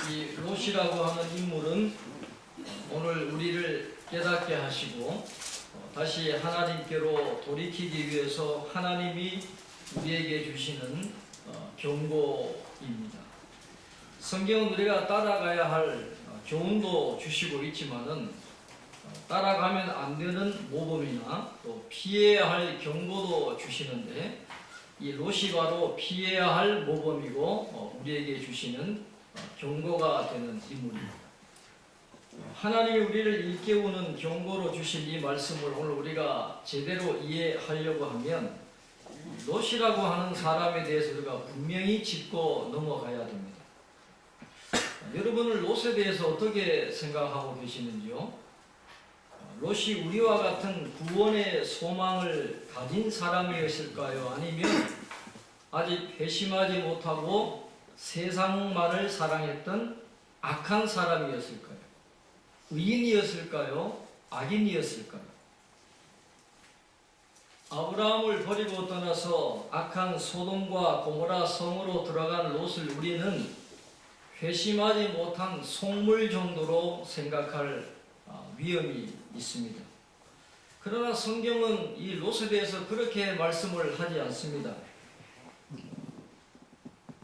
이 롯이라고 하는 인물은 오늘 우리를 깨닫게 하시고 다시 하나님께로 돌이키기 위해서 하나님이 우리에게 주시는 경고입니다. 성경은 우리가 따라가야 할 교훈도 주시고 있지만은 따라가면 안 되는 모범이나 또 피해야 할 경고도 주시는데, 이 롯이 바로 피해야 할 모범이고 우리에게 주시는 경고가 되는 인물입니다. 하나님이 우리를 일깨우는 경고로 주신 이 말씀을 오늘 우리가 제대로 이해하려고 하면 롯이라고 하는 사람에 대해서 우리가 분명히 짚고 넘어가야 됩니다. 여러분은 롯에 대해서 어떻게 생각하고 계시는지요? 롯이 우리와 같은 구원의 소망을 가진 사람이었을까요? 아니면 아직 회심하지 못하고 세상만을 사랑했던 악한 사람이었을까요? 의인이었을까요? 악인이었을까요? 아브라함을 버리고 떠나서 악한 소돔과 고모라 성으로 들어간 롯을 우리는 회심하지 못한 속물 정도로 생각할 위험이 있습니다. 그러나 성경은 이 롯에 대해서 그렇게 말씀을 하지 않습니다.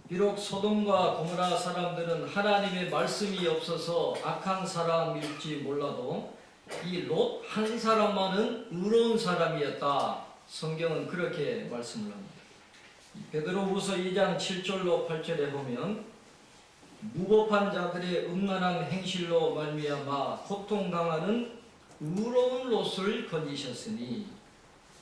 비록 소돔과 고모라 사람들은 하나님의 말씀이 없어서 악한 사람일지 몰라도 이 롯 한 사람만은 의로운 사람이었다. 성경은 그렇게 말씀을 합니다. 베드로후서 2장 7절로 8절에 보면 무법한 자들의 음란한 행실로 말미암아 고통당하는 의로운 롯을 건지셨으니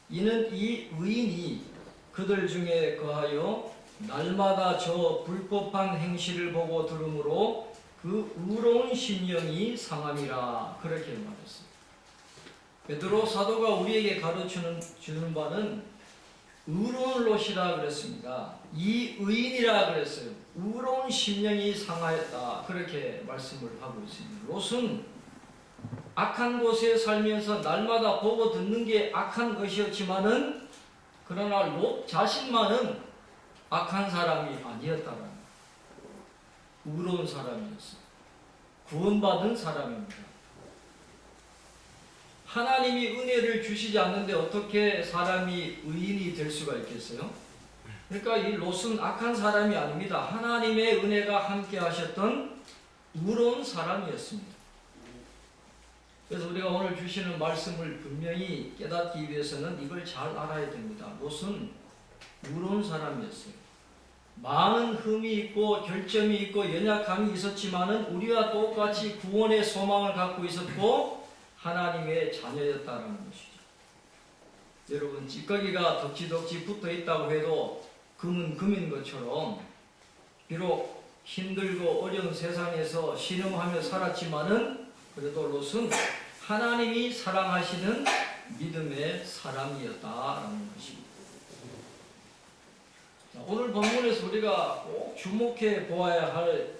이는 이 의인이 그들 중에 거하여 날마다 저 불법한 행실을 보고 들으므로 그 의로운 심령이 상함이라. 그렇게 말했습니다. 베드로 사도가 우리에게 가르쳐주는 바는 의로운 롯이라 그랬습니다. 이 의인이라 그랬어요. 의로운 심령이 상하였다. 그렇게 말씀을 하고 있습니다. 롯은 악한 곳에 살면서 날마다 보고 듣는 게 악한 것이었지만은, 그러나 롯 자신만은 악한 사람이 아니었다는 거예요. 의로운 사람이었어요. 구원받은 사람입니다. 하나님이 은혜를 주시지 않는데 어떻게 사람이 의인이 될 수가 있겠어요? 그러니까 이 롯은 악한 사람이 아닙니다. 하나님의 은혜가 함께 하셨던 의로운 사람이었습니다. 그래서 우리가 오늘 주시는 말씀을 분명히 깨닫기 위해서는 이걸 잘 알아야 됩니다. 롯은 의로운 사람이었어요. 많은 흠이 있고 결점이 있고 연약함이 있었지만은 우리와 똑같이 구원의 소망을 갖고 있었고 하나님의 자녀였다는 것이죠. 여러분, 찌꺼기가 덕지덕지 붙어 있다고 해도 금은 금인 것처럼 비록 힘들고 어려운 세상에서 신음하며 살았지만은 그래도 롯은 하나님이 사랑하시는 믿음의 사람이었다라는 것입니다. 자, 오늘 본문에서 우리가 꼭 주목해 보아야 할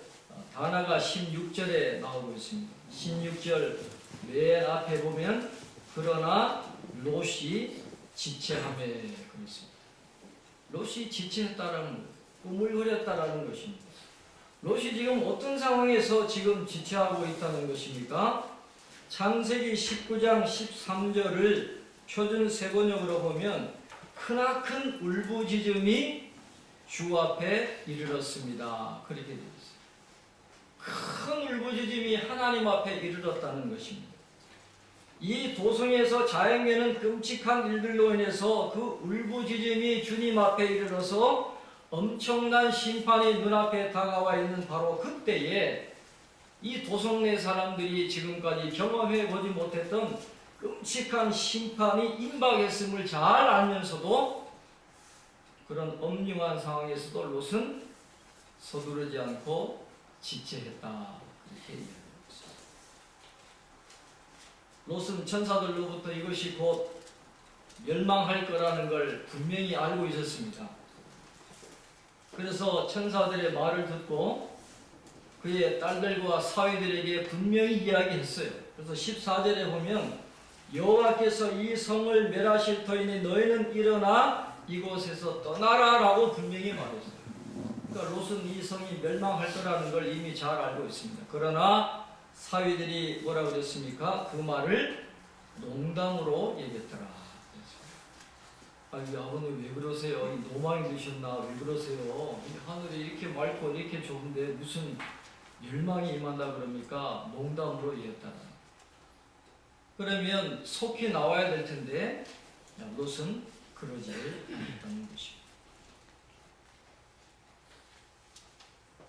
단어가 16절에 나오고 있습니다. 16절 맨 앞에 보면 그러나 롯이 지체하매 그랬습니다. 롯이 지체했다라는, 꾸물거렸다라는 것입니다. 롯이 지금 어떤 상황에서 지금 지체하고 있다는 것입니까? 창세기 19장 13절을 표준 세번역으로 보면 크나큰 울부짖음이 주 앞에 이르렀습니다. 그렇게 되어 있어요. 큰 울부짖음이 하나님 앞에 이르렀다는 것입니다. 이 도성에서 자행되는 끔찍한 일들로 인해서 그 울부짖음이 주님 앞에 이르러서 엄청난 심판이 눈앞에 다가와 있는 바로 그때에 이 도성 내 사람들이 지금까지 경험해 보지 못했던 끔찍한 심판이 임박했음을 잘 알면서도 그런 엄중한 상황에서도 롯은 서두르지 않고 지체했다. 그렇게 얘기합니다. 롯은 천사들로부터 이것이 곧 멸망할 거라는 걸 분명히 알고 있었습니다. 그래서 천사들의 말을 듣고 그의 딸들과 사위들에게 분명히 이야기했어요. 그래서 14절에 보면 여호와께서 이 성을 멸하실 터이니 너희는 일어나 이곳에서 떠나라 라고 분명히 말했어요. 그러니까 롯은 이 성이 멸망할 거라는 걸 이미 잘 알고 있습니다. 그러나 사위들이 뭐라 그랬습니까? 그 말을 농담으로 얘기했더라. 아니 아버님 왜 그러세요? 노망이 드셨나? 왜 그러세요? 하늘이 이렇게 맑고 이렇게 좋은데 무슨 멸망이 임한다 그럽니까? 농담으로 얘기했다. 그러면 속히 나와야 될 텐데 롯은 그러지 않았다는 것입니다.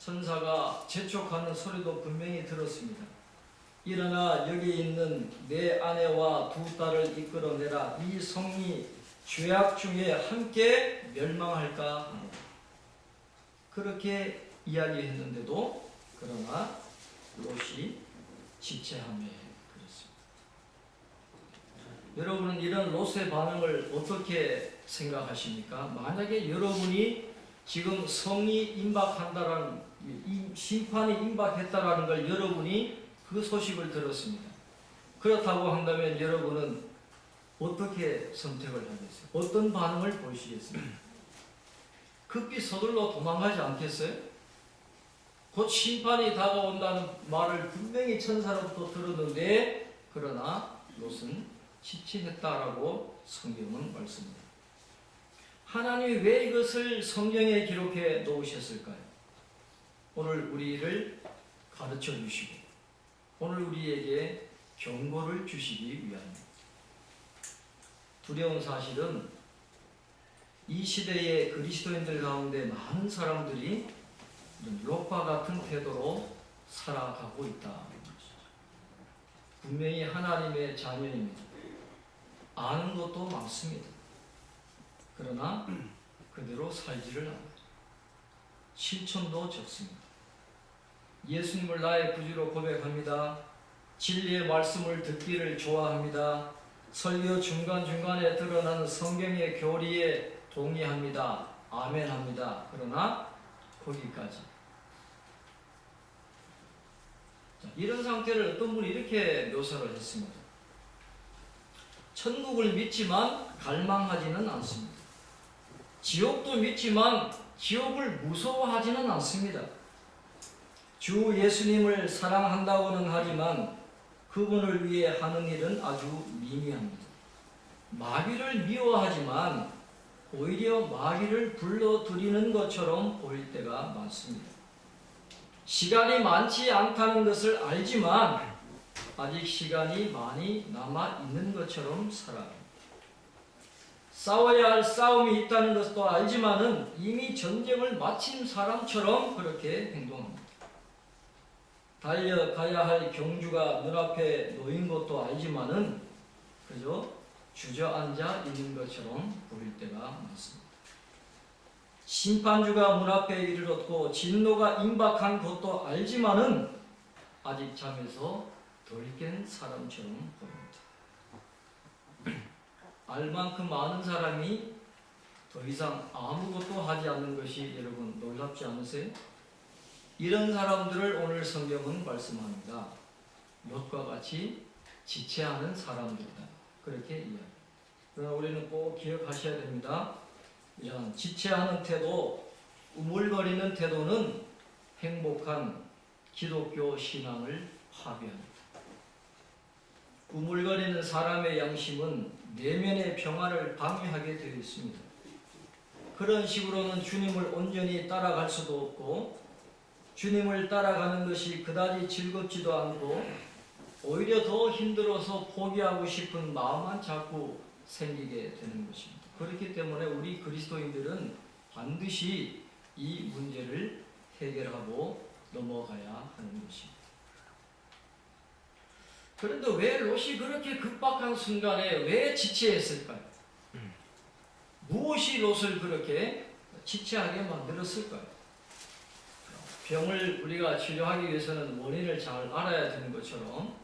천사가 재촉하는 소리도 분명히 들었습니다. 일어나 여기 있는 내 아내와 두 딸을 이끌어내라. 이 성이 죄악 중에 함께 멸망할까 하노라. 그렇게 이야기했는데도 그러나 롯이 지체함에 그렇습니다. 여러분은 이런 롯의 반응을 어떻게 생각하십니까? 만약에 여러분이 지금 성이 임박한다라는 심판이 임박했다라는 걸 여러분이 그 소식을 들었습니다. 그렇다고 한다면 여러분은 어떻게 선택을 하겠어요? 어떤 반응을 보이시겠습니까? 급히 서둘러 도망가지 않겠어요? 곧 심판이 다가온다는 말을 분명히 천사로부터 들었는데 그러나 롯은 지체했다라고 성경은 말씀합니다. 하나님이 왜 이것을 성경에 기록해 놓으셨을까요? 오늘 우리를 가르쳐 주시고 오늘 우리에게 경고를 주시기 위함입니다. 두려운 사실은 이 시대의 그리스도인들 가운데 많은 사람들이 롯과 같은 태도로 살아가고 있다. 분명히 하나님의 자녀입니다. 아는 것도 많습니다. 그러나 그대로 살지를 않아요. 실천도 적습니다. 예수님을 나의 구주로 고백합니다. 진리의 말씀을 듣기를 좋아합니다. 설교 중간중간에 드러나는 성경의 교리에 동의합니다. 아멘합니다. 그러나 거기까지. 자, 이런 상태를 어떤 분이 이렇게 묘사를 했습니다. 천국을 믿지만 갈망하지는 않습니다. 지옥도 믿지만 지옥을 무서워하지는 않습니다. 주 예수님을 사랑한다고는 하지만 그분을 위해 하는 일은 아주 미미합니다. 마귀를 미워하지만 오히려 마귀를 불러들이는 것처럼 보일 때가 많습니다. 시간이 많지 않다는 것을 알지만 아직 시간이 많이 남아 있는 것처럼 살아갑니다. 싸워야 할 싸움이 있다는 것도 알지만은 이미 전쟁을 마친 사람처럼 그렇게 행동합니다. 달려가야 할 경주가 눈앞에 놓인 것도 알지만은 그저 주저앉아 있는 것처럼 보일 때가 많습니다. 심판주가 문 앞에 이르렀고 진노가 임박한 것도 알지만은 아직 잠에서 덜 깬 사람처럼 보입니다. 알 만큼 많은 사람이 더 이상 아무것도 하지 않는 것이 여러분 놀랍지 않으세요? 이런 사람들을 오늘 성경은 말씀합니다. 롯과 같이 지체하는 사람들이다. 그렇게 이야기합니다. 그러나 우리는 꼭 기억하셔야 됩니다. 이런 지체하는 태도, 우물거리는 태도는 행복한 기독교 신앙을 파괴합니다. 우물거리는 사람의 양심은 내면의 평화를 방해하게 되어 있습니다. 그런 식으로는 주님을 온전히 따라갈 수도 없고 주님을 따라가는 것이 그다지 즐겁지도 않고 오히려 더 힘들어서 포기하고 싶은 마음만 자꾸 생기게 되는 것입니다. 그렇기 때문에 우리 그리스도인들은 반드시 이 문제를 해결하고 넘어가야 하는 것입니다. 그런데 왜 롯이 그렇게 급박한 순간에 왜 지체했을까요? 무엇이 롯을 그렇게 지체하게 만들었을까요? 병을 우리가 치료하기 위해서는 원인을 잘 알아야 되는 것처럼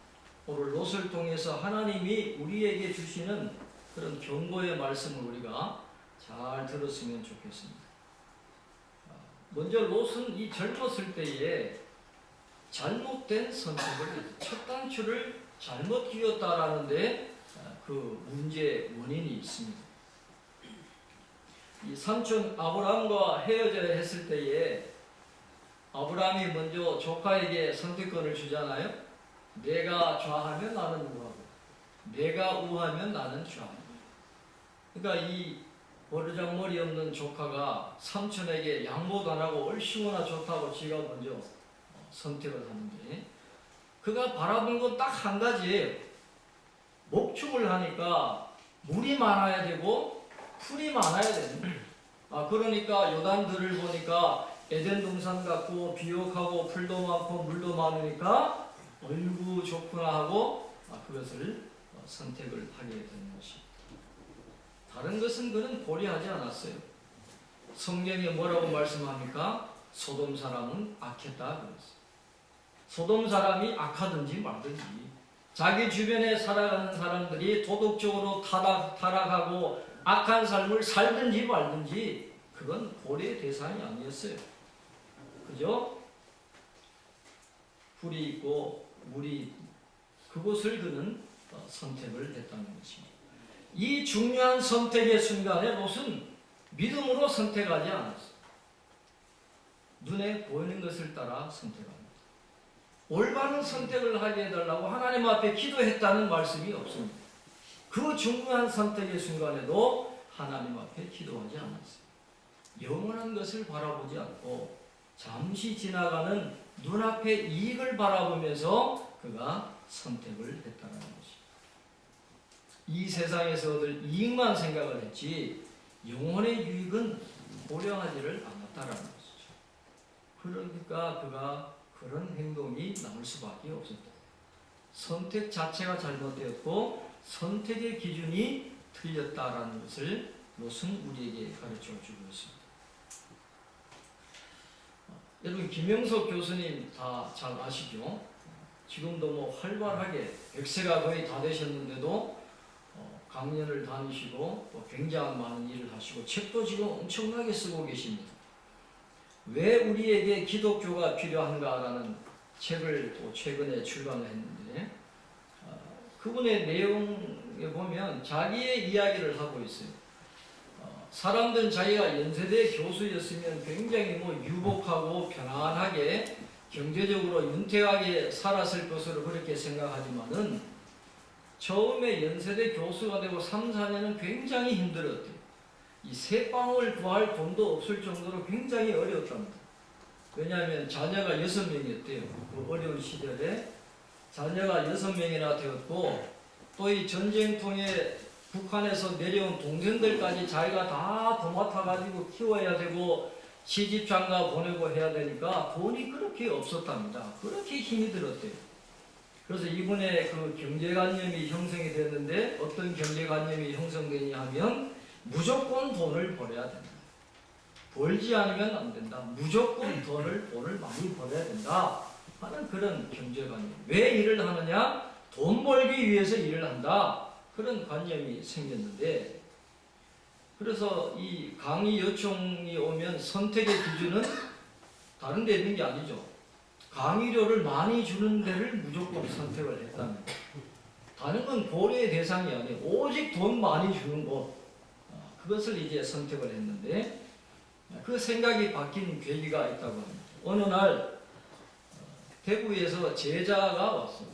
오늘 롯을 통해서 하나님이 우리에게 주시는 그런 경고의 말씀을 우리가 잘 들었으면 좋겠습니다. 먼저 롯은 이 젊었을 때에 잘못된 선택을 했어요. 첫 단추를 잘못 끼웠다라는데 그 문제의 원인이 있습니다. 이 삼촌 아브라함과 헤어져야 했을 때에 아브라함이 먼저 조카에게 선택권을 주잖아요. 내가 좌하면 나는 우하고, 내가 우하면 나는 좌하고. 그러니까 이 버르장머리 없는 조카가 삼촌에게 양보도 안 하고 얼씨구나 좋다고 지가 먼저 선택을 하는데, 그가 바라본 건 딱 한 가지예요. 목축을 하니까 물이 많아야 되고 풀이 많아야 됩니다. 그러니까 요단들을 보니까 에덴 동산 같고 비옥하고 풀도 많고 물도 많으니까 어이구 좋구나 하고 그것을 선택을 하게 되는 것입니다. 다른 것은 그는 고려하지 않았어요. 성경에 뭐라고 말씀합니까? 소돔 사람은 악했다 그랬어요. 소돔 사람이 악하든지 말든지, 자기 주변에 살아가는 사람들이 도덕적으로 타락하고 악한 삶을 살든지 말든지 그건 고려의 대상이 아니었어요. 그죠? 풀이 있고 물이 있고 그곳을 그는 선택을 했다는 것입니다. 이 중요한 선택의 순간에 롯은 믿음으로 선택하지 않았어요. 눈에 보이는 것을 따라 선택합니다. 올바른 선택을 하게 해달라고 하나님 앞에 기도했다는 말씀이 없습니다. 그 중요한 선택의 순간에도 하나님 앞에 기도하지 않았어요. 영원한 것을 바라보지 않고 잠시 지나가는 눈앞의 이익을 바라보면서 그가 선택을 했다는 것입니다. 이 세상에서 얻을 이익만 생각을 했지 영혼의 유익은 고려하지를 않았다는 것이죠. 그러니까 그가 그런 행동이 나올 수밖에 없었다. 선택 자체가 잘못되었고 선택의 기준이 틀렸다라는 것을 롯은 우리에게 가르쳐주고 있습니다. 여러분 김영석 교수님 다 잘 아시죠? 지금도 뭐 활발하게 100세가 거의 다 되셨는데도 강연을 다니시고 또 굉장히 많은 일을 하시고 책도 지금 엄청나게 쓰고 계십니다. 왜 우리에게 기독교가 필요한가라는 책을 또 최근에 출간을 했는데 그분의 내용에 보면 자기의 이야기를 하고 있어요. 사람들은 자기가 연세대 교수였으면 굉장히 유복하고 편안하게 경제적으로 윤택하게 살았을 것으로 그렇게 생각하지만은 처음에 연세대 교수가 되고 3, 4년은 굉장히 힘들었대요. 이 새빵을 구할 돈도 없을 정도로 굉장히 어려웠답니다. 왜냐하면 자녀가 6명이었대요. 그 어려운 시절에 자녀가 6명이나 되었고 또 이 전쟁통에 북한에서 내려온 동생들까지 자기가 다 도맡아가지고 키워야 되고 시집장가 보내고 해야 되니까 돈이 그렇게 없었답니다. 그렇게 힘이 들었대요. 그래서 이분의 그 경제관념이 형성이 됐는데 어떤 경제관념이 형성되냐 하면 무조건 돈을 벌어야 된다. 벌지 않으면 안 된다. 무조건 돈을 많이 벌어야 된다 하는 그런 경제관념. 왜 일을 하느냐? 돈 벌기 위해서 일을 한다. 그런 관념이 생겼는데, 그래서 이 강의 요청이 오면 선택의 기준은 다른 데 있는 게 아니죠. 강의료를 많이 주는 데를 무조건 선택을 했다는 거예요. 다른 건 고려의 대상이 아니에요. 오직 돈 많이 주는 곳, 그것을 이제 선택을 했는데 그 생각이 바뀐 계기가 있다고 합니다. 어느 날 대구에서 제자가 왔어요.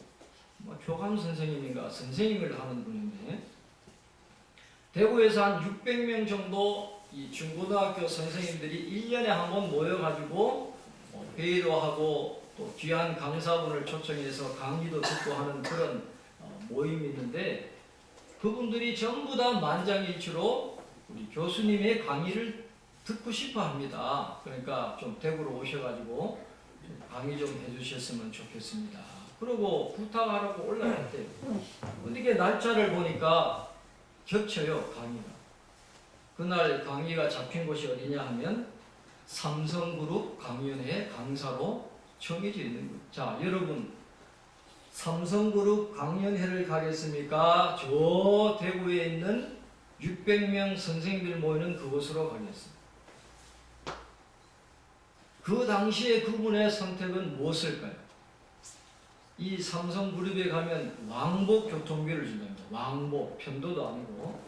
교감 선생님인가 선생님을 하는 분인데 대구에서 한 600명 정도 이 중고등학교 선생님들이 1년에 한 번 모여가지고 회의도 하고 또 귀한 강사분을 초청해서 강의도 듣고 하는 그런 모임이 있는데 그분들이 전부 다 만장일치로 우리 교수님의 강의를 듣고 싶어 합니다. 그러니까 좀 대구로 오셔가지고 강의 좀 해주셨으면 좋겠습니다. 그러고 부탁하라고 올라갔대요. 어떻게 날짜를 보니까 겹쳐요, 강의가. 그날 강의가 잡힌 곳이 어디냐 하면 삼성그룹 강연회 강사로 정해져 있는 거예요. 자, 여러분 삼성그룹 강연회를 가겠습니까? 저 대구에 있는 600명 선생님들 모이는 그곳으로 가겠습니다. 그 당시에 그분의 선택은 무엇일까요? 이 삼성그룹에 가면 왕복 교통비를 준답니다. 왕복, 편도도 아니고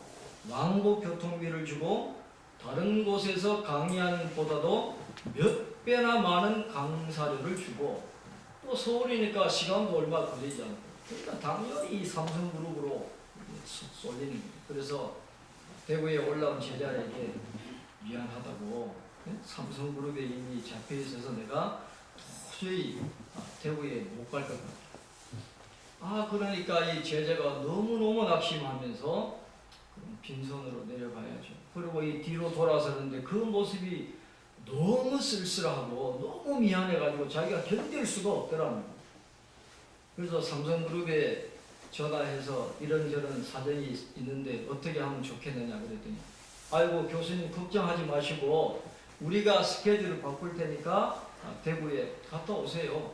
왕복 교통비를 주고 다른 곳에서 강의하는 보다도 몇 배나 많은 강사료를 주고 또 서울이니까 시간도 얼마 걸리지 않고 그러니까 당연히 이 삼성그룹으로 쏠리는 거예요. 그래서 대구에 올라온 제자에게 미안하다고 삼성그룹에 이미 잡혀 있어서 내가 도저히 대구에 못 갈 것 같다. 그러니까 이 제자가 너무너무 낙심하면서 그럼 빈손으로 내려가야죠. 그리고 이 뒤로 돌아서는데 그 모습이 너무 쓸쓸하고 너무 미안해가지고 자기가 견딜 수가 없더라는 거예요. 그래서 삼성그룹에 전화해서 이런저런 사정이 있는데 어떻게 하면 좋겠느냐 그랬더니 아이고 교수님 걱정하지 마시고 우리가 스케줄을 바꿀 테니까 대구에 갔다 오세요.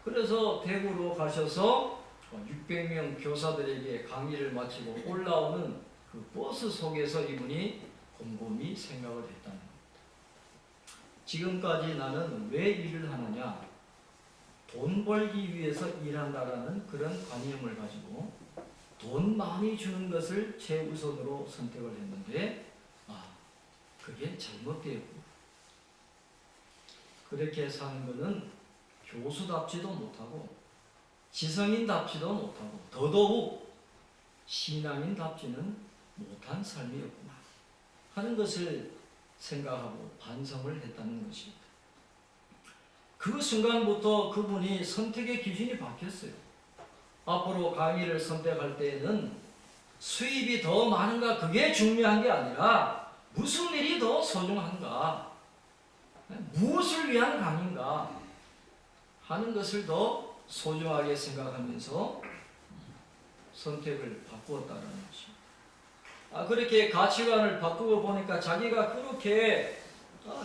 그래서 대구로 가셔서 600명 교사들에게 강의를 마치고 올라오는 그 버스 속에서 이분이 곰곰이 생각을 했다는 겁니다. 지금까지 나는 왜 일을 하느냐? 돈 벌기 위해서 일한다라는 그런 관념을 가지고 돈 많이 주는 것을 최우선으로 선택을 했는데 그게 잘못되었고 그렇게 사는 것은 교수답지도 못하고 지성인답지도 못하고 더더욱 신앙인답지는 못한 삶이었구나 하는 것을 생각하고 반성을 했다는 것입니다. 그 순간부터 그분이 선택의 기준이 바뀌었어요. 앞으로 강의를 선택할 때에는 수입이 더 많은가 그게 중요한 게 아니라 무슨 일이 더 소중한가 무엇을 위한 강의인가 하는 것을 더 소중하게 생각하면서 선택을 바꾸었다는 것입니다. 그렇게 가치관을 바꾸고 보니까 자기가 그렇게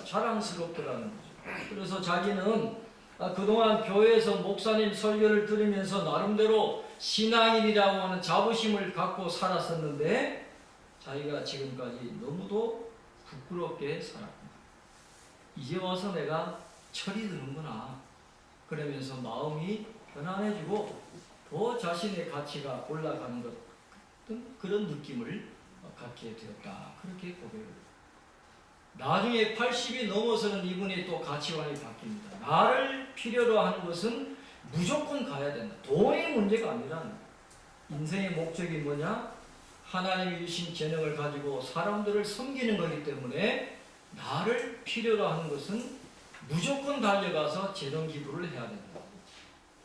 자랑스럽더라는 거죠. 그래서 자기는 그동안 교회에서 목사님 설교를 들으면서 나름대로 신앙인이라고 하는 자부심을 갖고 살았었는데 자기가 지금까지 너무도 부끄럽게 살았구나. 이제 와서 내가 철이 드는구나. 그러면서 마음이 편안해지고 더 자신의 가치가 올라가는 것 같은 그런 느낌을 갖게 되었다. 그렇게 고백을 합니다. 나중에 80이 넘어서는 이분의 또 가치관이 바뀝니다. 나를 필요로 하는 것은 무조건 가야 된다. 돈의 문제가 아니라 인생의 목적이 뭐냐? 하나님이 주신 재능을 가지고 사람들을 섬기는 거기 때문에 나를 필요로 하는 것은 무조건 달려가서 재능 기부를 해야 된다.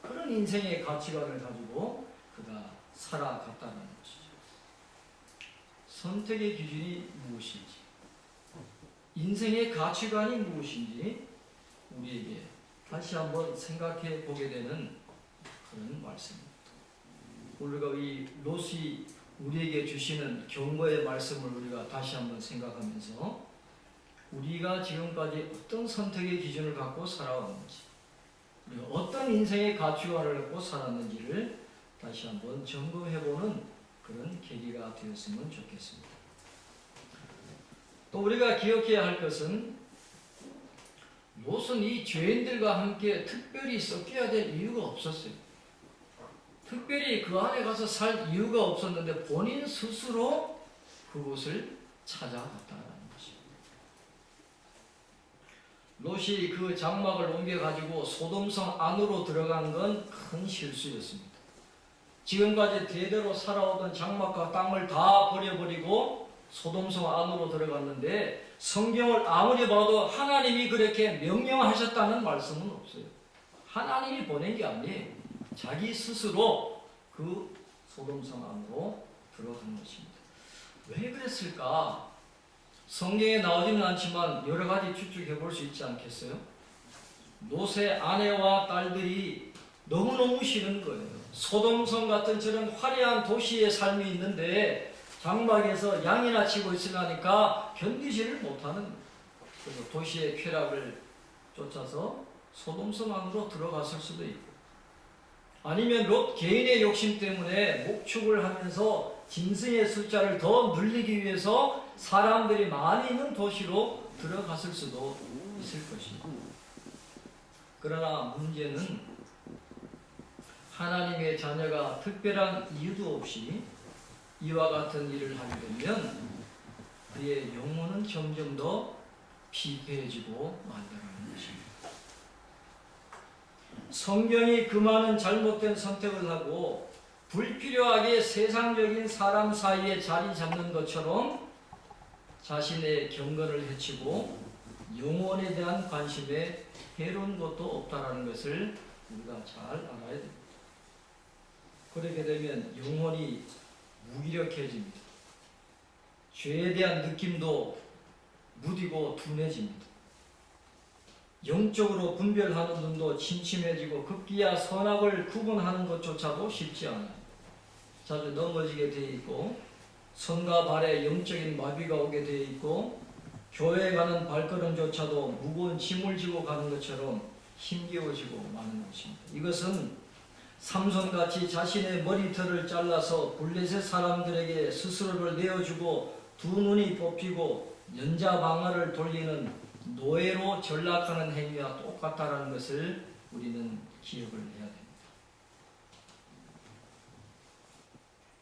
그런 인생의 가치관을 가지고 그가 살아갔다는 것이죠. 선택의 기준이 무엇인지 인생의 가치관이 무엇인지 우리에게 다시 한번 생각해 보게 되는 그런 말씀입니다. 우리가 이 롯이 우리에게 주시는 경고의 말씀을 우리가 다시 한번 생각하면서 우리가 지금까지 어떤 선택의 기준을 갖고 살아왔는지 우리가 어떤 인생의 가치관을 갖고 살았는지를 다시 한번 점검해보는 그런 계기가 되었으면 좋겠습니다. 또 우리가 기억해야 할 것은 롯은 이 죄인들과 함께 특별히 섞여야 될 이유가 없었어요. 특별히 그 안에 가서 살 이유가 없었는데 본인 스스로 그곳을 찾아갔다는 것입니다. 롯이 그 장막을 옮겨가지고 소돔성 안으로 들어간 건 큰 실수였습니다. 지금까지 대대로 살아오던 장막과 땅을 다 버려버리고 소돔성 안으로 들어갔는데 성경을 아무리 봐도 하나님이 그렇게 명령하셨다는 말씀은 없어요. 하나님이 보낸 게 아니에요. 자기 스스로 그 소돔성 안으로 들어간 것입니다. 왜 그랬을까? 성경에 나오지는 않지만 여러 가지 추측해 볼 수 있지 않겠어요? 롯의 아내와 딸들이 너무너무 싫은 거예요. 소돔성 같은 저런 화려한 도시의 삶이 있는데 장막에서 양이나 치고 있으려니까 견디지를 못하는 거예요. 그래서 도시의 쾌락을 쫓아서 소돔성 안으로 들어갔을 수도 있고 아니면 롯 개인의 욕심 때문에 목축을 하면서 짐승의 숫자를 더 늘리기 위해서 사람들이 많이 있는 도시로 들어갔을 수도 있을 것입니다. 그러나 문제는 하나님의 자녀가 특별한 이유도 없이 이와 같은 일을 하게 되면 그의 영혼은 점점 더 피폐해지고 만들어가는 것입니다. 성경이 그 많은 잘못된 선택을 하고 불필요하게 세상적인 사람 사이에 자리 잡는 것처럼 자신의 경건을 해치고 영혼에 대한 관심에 해로운 것도 없다라는 것을 우리가 잘 알아야 됩니다. 그렇게 되면 영혼이 무기력해집니다. 죄에 대한 느낌도 무디고 둔해집니다. 영적으로 분별하는 눈도 침침해지고 급기야 선악을 구분하는 것조차도 쉽지 않아요. 자주 넘어지게 되어 있고 선과 발에 영적인 마비가 오게 되어 있고 교회에 가는 발걸음조차도 무거운 짐을 지고 가는 것처럼 힘겨워지고 마는 것입니다. 이것은 삼손같이 자신의 머리털을 잘라서 블레셋 사람들에게 스스로를 내어주고 두 눈이 뽑히고 연자방아를 돌리는 노예로 전락하는 행위와 똑같다는 것을 우리는 기억을 해야 됩니다.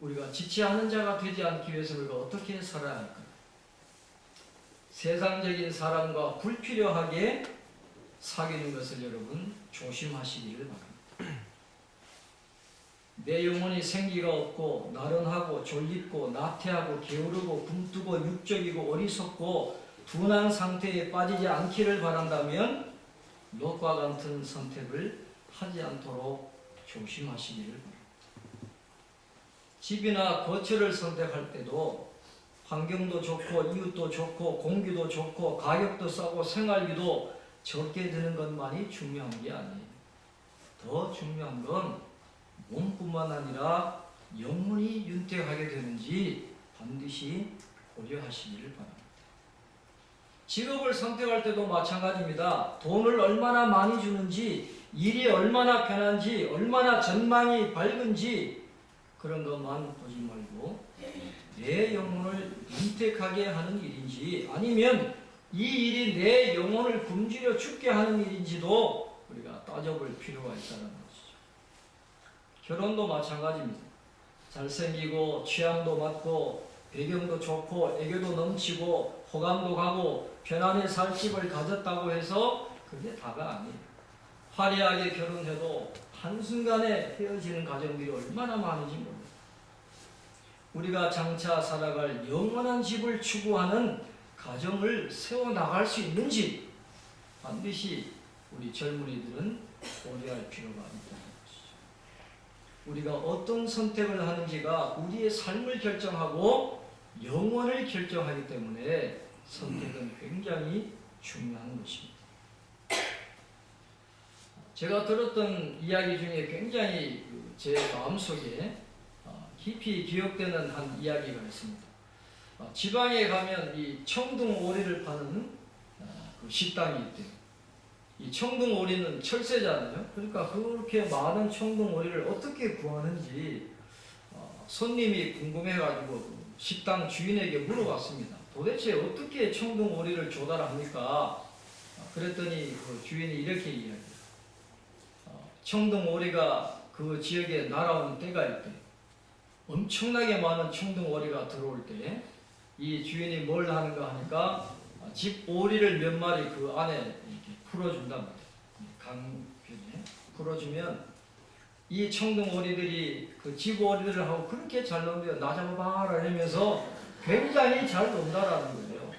우리가 지체하는 자가 되지 않기 위해서 우리가 어떻게 살아야 할까요? 세상적인 사람과 불필요하게 사귀는 것을 여러분 조심하시기를 바랍니다. 내 영혼이 생기가 없고 나른하고 졸립고 나태하고 게으르고 굼뜨고 육적이고 어리석고 둔한 상태에 빠지지 않기를 바란다면 롯과 같은 선택을 하지 않도록 조심하시기를 바랍니다. 집이나 거처를 선택할 때도 환경도 좋고 이웃도 좋고 공기도 좋고 가격도 싸고 생활비도 적게 드는 것만이 중요한 게 아니에요. 더 중요한 건 몸뿐만 아니라 영혼이 윤택하게 되는지 반드시 고려하시기를 바랍니다. 직업을 선택할 때도 마찬가지입니다. 돈을 얼마나 많이 주는지, 일이 얼마나 편한지, 얼마나 전망이 밝은지 그런 것만 보지 말고 내 영혼을 윤택하게 하는 일인지 아니면 이 일이 내 영혼을 굶주려 죽게 하는 일인지도 우리가 따져볼 필요가 있다는 것이죠. 결혼도 마찬가지입니다. 잘생기고 취향도 맞고 배경도 좋고 애교도 넘치고 호감도 가고 편안히 살 집을 가졌다고 해서 그게 다가 아니에요. 화려하게 결혼해도 한순간에 헤어지는 가정들이 얼마나 많은지 모릅니다. 우리가 장차 살아갈 영원한 집을 추구하는 가정을 세워나갈 수 있는지 반드시 우리 젊은이들은 고려할 필요가 있다는 것이죠. 우리가 어떤 선택을 하는지가 우리의 삶을 결정하고 영원을 결정하기 때문에 선택은 굉장히 중요한 것입니다. 제가 들었던 이야기 중에 굉장히 제 마음속에 깊이 기억되는 한 이야기가 있습니다. 지방에 가면 이 청둥오리를 파는 그 식당이 있대요. 이 청둥오리는 철새잖아요. 그러니까 그렇게 많은 청둥오리를 어떻게 구하는지 손님이 궁금해가지고 식당 주인에게 물어봤습니다. 도대체 어떻게 청둥오리를 조달합니까? 그랬더니 그 주인이 이렇게 이야기해요. 청둥오리가 그 지역에 날아오는 때가 있대. 엄청나게 많은 청둥오리가 들어올 때 이 주인이 뭘 하는가 하니까 집 오리를 몇 마리 그 안에 이렇게 풀어준단 말이에요. 강변에 풀어주면 이 청둥오리들이 그 집 오리들을 하고 그렇게 잘 논대요. 나 잡아봐라 이러면서 굉장히 잘 논다라는 거예요.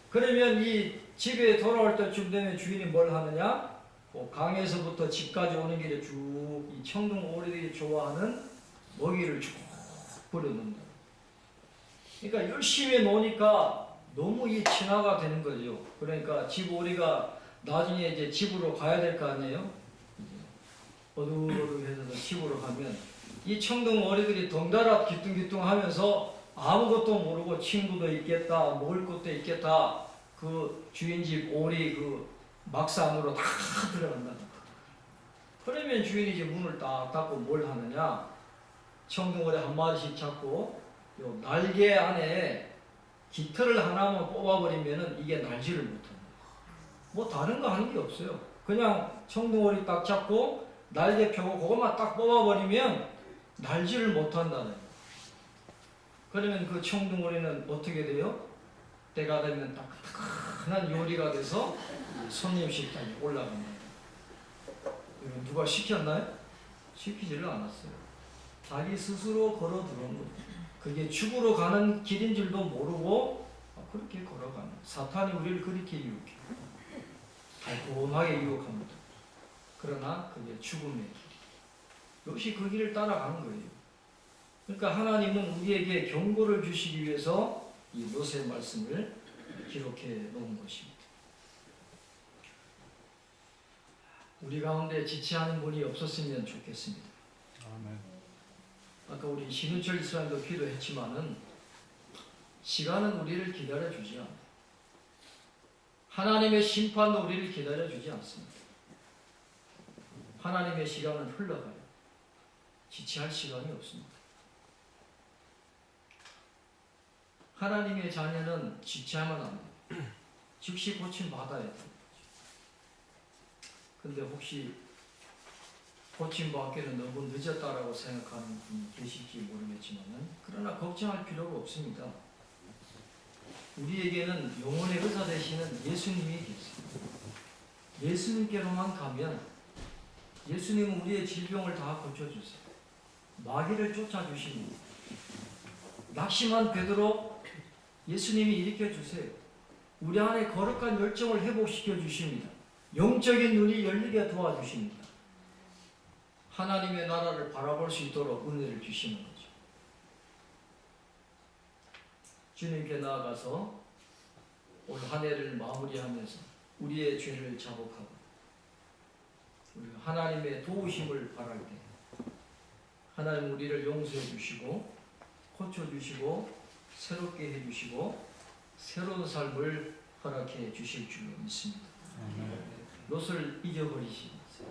그러면 이 집에 돌아올 때쯤 되면 주인이 뭘 하느냐? 강에서부터 집까지 오는 길에 쭉 이 청둥오리들이 좋아하는 먹이를 쭉 뿌려놓는다. 그러니까 열심히 노니까 너무 이 친화가 되는 거죠. 그러니까 집 오리가 나중에 이제 집으로 가야 될 거 아니에요? 어둑어둑해서 집으로 가면 이 청둥오리들이 덩달아 기뚱기뚱 하면서 아무것도 모르고 친구도 있겠다, 먹을 것도 있겠다, 그 주인집 오리 그 막상으로 다 들어간다. 그러면 주인이 이제 문을 딱 닫고 뭘 하느냐? 청둥오리 한 마리씩 잡고 요 날개 안에 깃털을 하나만 뽑아버리면은 이게 날지를 못합니다. 뭐 다른 거 하는 게 없어요. 그냥 청둥오리 딱 잡고 날개 펴고 그것만 딱 뽑아버리면 날지를 못한다는 거예요. 그러면 그 청둥오리는 어떻게 돼요? 때가 되면 따끈한 요리가 돼서 손님 식당에 올라갑니다. 이거 누가 시켰나요? 시키지를 않았어요. 자기 스스로 걸어 들어온 거예요. 그게 죽으러 가는 길인 줄도 모르고 그렇게 걸어가는 사탄이 우리를 그렇게 유혹해요. 달콤하게 유혹합니다. 그러나 그게 죽음의 길. 역시 그 길을 따라가는 거예요. 그러니까 하나님은 우리에게 경고를 주시기 위해서 이 롯의 말씀을 기록해 놓은 것입니다. 우리 가운데 지체하는 분이 없었으면 좋겠습니다. 아멘. 아까 우리 신우철 이사님도 기도했지만은 시간은 우리를 기다려주지 않아요. 하나님의 심판도 우리를 기다려주지 않습니다. 하나님의 시간은 흘러가요. 지체할 시간이 없습니다. 하나님의 자녀는 지체하면 안 돼요. 즉시 고침받아야 돼요. 근데 혹시 고침받기는 너무 늦었다라고 생각하는 분이 계실지 모르겠지만 그러나 걱정할 필요가 없습니다. 우리에게는 영혼의 의사 되시는 예수님이 계세요. 예수님께로만 가면 예수님은 우리의 질병을 다 고쳐주세요. 마귀를 쫓아주십니다. 낙심한 베드로 예수님이 일으켜주세요. 우리 안에 거룩한 열정을 회복시켜 주십니다. 영적인 눈이 열리게 도와주십니다. 하나님의 나라를 바라볼 수 있도록 은혜를 주시는 거죠. 주님께 나아가서 올 한 해를 마무리하면서 우리의 죄를 자복하고 우리가 하나님의 도우심을 바랄 때 하나님 우리를 용서해 주시고 고쳐주시고 새롭게 해주시고 새로운 삶을 허락해 주실 줄로 믿습니다. 롯을 잊어버리시면서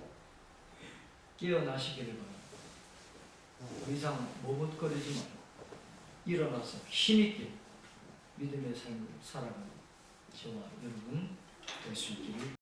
깨어나시기를 바랍니다. 더 이상 머뭇거리지 말고 일어나서 힘있게 믿음의 삶을 살아가는 저와 여러분 될 수 있기를